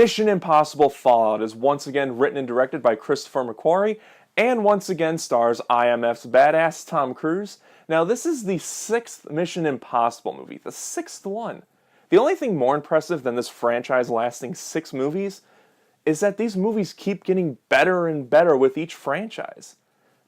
Mission Impossible Fallout is once again written and directed by Christopher McQuarrie, and once again stars IMF's badass Tom Cruise. Now, this is the 6th Mission Impossible movie, the 6th one. The only thing more impressive than this franchise lasting 6 movies is that these movies keep getting better and better with each franchise.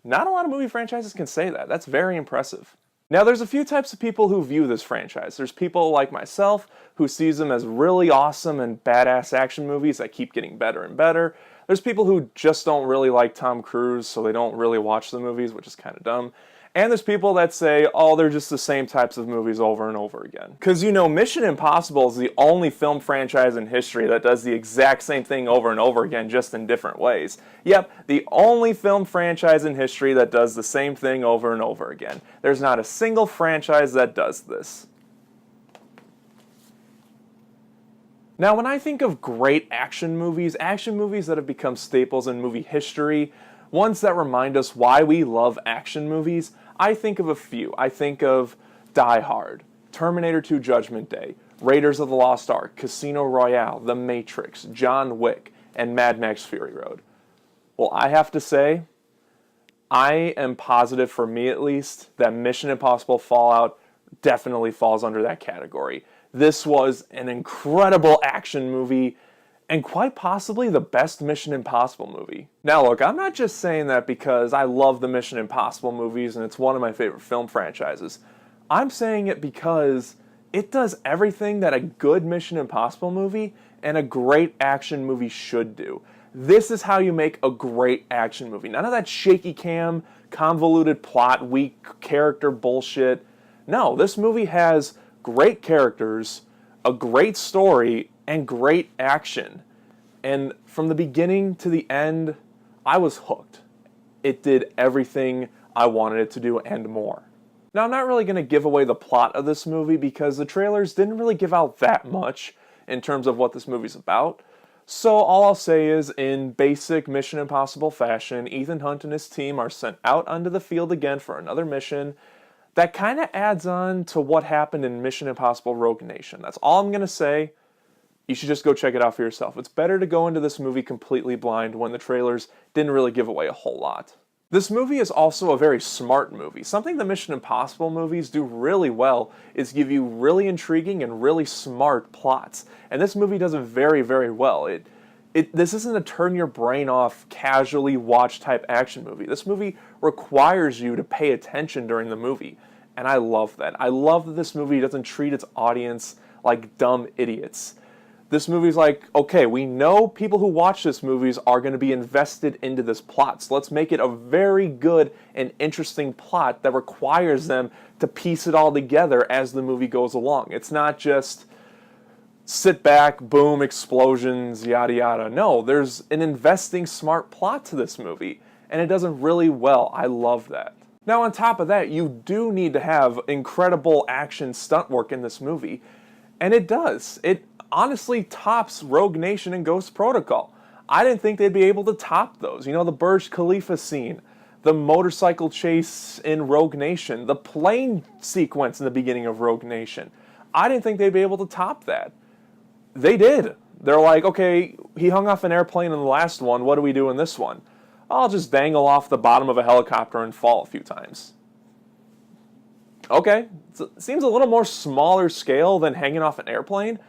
Not a lot of movie franchises can say that. That's very impressive. Now, there's a few types of people who view this franchise. There's people like myself who sees them as really awesome and badass action movies that keep getting better and better. There's people who just don't really like Tom Cruise, so they don't really watch the movies, which is kind of dumb. And there's people that say, oh, they're just the same types of movies over and over again. Because, you know, Mission Impossible is the only film franchise in history that does the exact same thing over and over again, just in different ways. Yep, the only film franchise in history that does the same thing over and over again. There's not a single franchise that does this. Now, when I think of great action movies that have become staples in movie history, ones that remind us why we love action movies, I think of a few. I think of Die Hard, Terminator 2 Judgment Day, Raiders of the Lost Ark, Casino Royale, The Matrix, John Wick, and Mad Max Fury Road. Well, I have to say, I am positive, for me at least, that Mission Impossible Fallout definitely falls under that category. This was an incredible action movie, and quite possibly the best Mission Impossible movie. Now look, I'm not just saying that because I love the Mission Impossible movies and it's one of my favorite film franchises. I'm saying it because it does everything that a good Mission Impossible movie and a great action movie should do. This is how you make a great action movie. None of that shaky cam, convoluted plot, weak character bullshit. No, this movie has great characters, a great story, and great action. And from the beginning to the end, I was hooked. It did everything I wanted it to do and more. Now, I'm not really going to give away the plot of this movie because the trailers didn't really give out that much in terms of what this movie's about. So all I'll say is, in basic Mission Impossible fashion, Ethan Hunt and his team are sent out onto the field again for another mission that kind of adds on to what happened in Mission Impossible Rogue Nation. That's all I'm going to say. You should just go check it out for yourself. It's better to go into this movie completely blind when the trailers didn't really give away a whole lot. This movie is also a very smart movie. Something the Mission Impossible movies do really well is give you really intriguing and really smart plots. And this movie does it very, very well. This isn't a turn your brain off, casually watch type action movie. This movie requires you to pay attention during the movie. And I love that. I love that this movie doesn't treat its audience like dumb idiots. This movie's like, okay, we know people who watch this movies are going to be invested into this plot, so let's make it a very good and interesting plot that requires them to piece it all together as the movie goes along. It's not just sit back, boom, explosions, yada yada. No, there's an investing, smart plot to this movie, and it does it really well. I love that. Now, on top of that, you do need to have incredible action stunt work in this movie, and it does. It honestly tops Rogue Nation and Ghost Protocol. I didn't think they'd be able to top those. You know, the Burj Khalifa scene, the motorcycle chase in Rogue Nation, the plane sequence in the beginning of Rogue Nation. I didn't think they'd be able to top that. They did. They're like, okay, he hung off an airplane in the last one, what do we do in this one? I'll just dangle off the bottom of a helicopter and fall a few times. Okay, it seems a little more smaller scale than hanging off an airplane,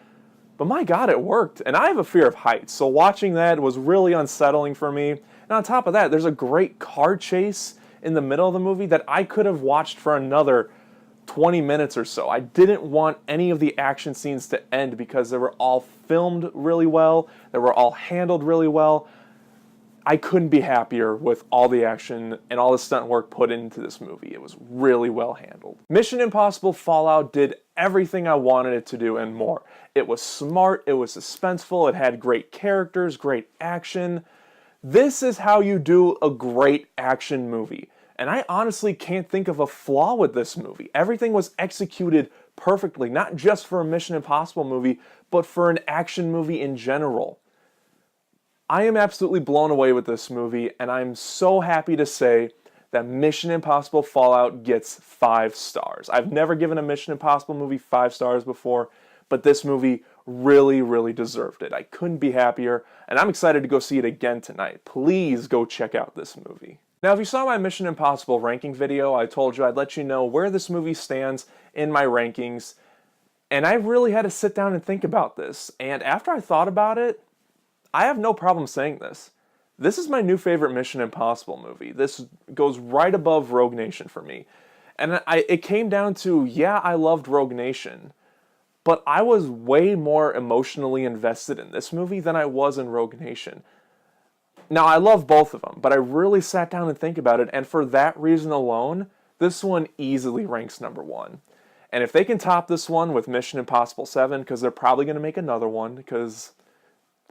but my God, it worked. And I have a fear of heights, so watching that was really unsettling for me. And on top of that, there's a great car chase in the middle of the movie that I could have watched for another 20 minutes or so. I didn't want any of the action scenes to end because they were all filmed really well, they were all handled really well. I couldn't be happier with all the action and all the stunt work put into this movie. It was really well handled. Mission Impossible Fallout did everything I wanted it to do and more. It was smart, it was suspenseful, it had great characters, great action. This is how you do a great action movie. And I honestly can't think of a flaw with this movie. Everything was executed perfectly, not just for a Mission Impossible movie, but for an action movie in general. I am absolutely blown away with this movie, and I'm so happy to say that Mission Impossible Fallout gets 5 stars. I've never given a Mission Impossible movie 5 stars before, but this movie really, really deserved it. I couldn't be happier, and I'm excited to go see it again tonight. Please go check out this movie. Now, if you saw my Mission Impossible ranking video, I told you I'd let you know where this movie stands in my rankings, and I really had to sit down and think about this, and after I thought about it, I have no problem saying this. This is my new favorite Mission Impossible movie. This goes right above Rogue Nation for me. And it came down to, yeah, I loved Rogue Nation, but I was way more emotionally invested in this movie than I was in Rogue Nation. Now, I love both of them, but I really sat down and think about it, and for that reason alone, this one easily ranks number one. And if they can top this one with Mission Impossible 7, because they're probably going to make another one, because,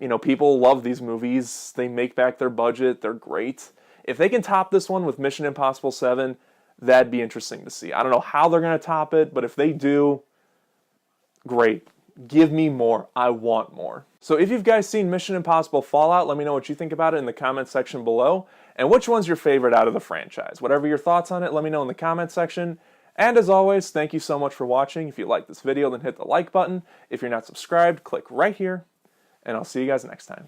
you know, people love these movies, they make back their budget, they're great. If they can top this one with Mission Impossible 7, that'd be interesting to see. I don't know how they're going to top it, but if they do, great. Give me more. I want more. So if you've guys seen Mission Impossible Fallout, let me know what you think about it in the comment section below. And which one's your favorite out of the franchise? Whatever your thoughts on it, let me know in the comment section. And as always, thank you so much for watching. If you liked this video, then hit the like button. If you're not subscribed, click right here. And I'll see you guys next time.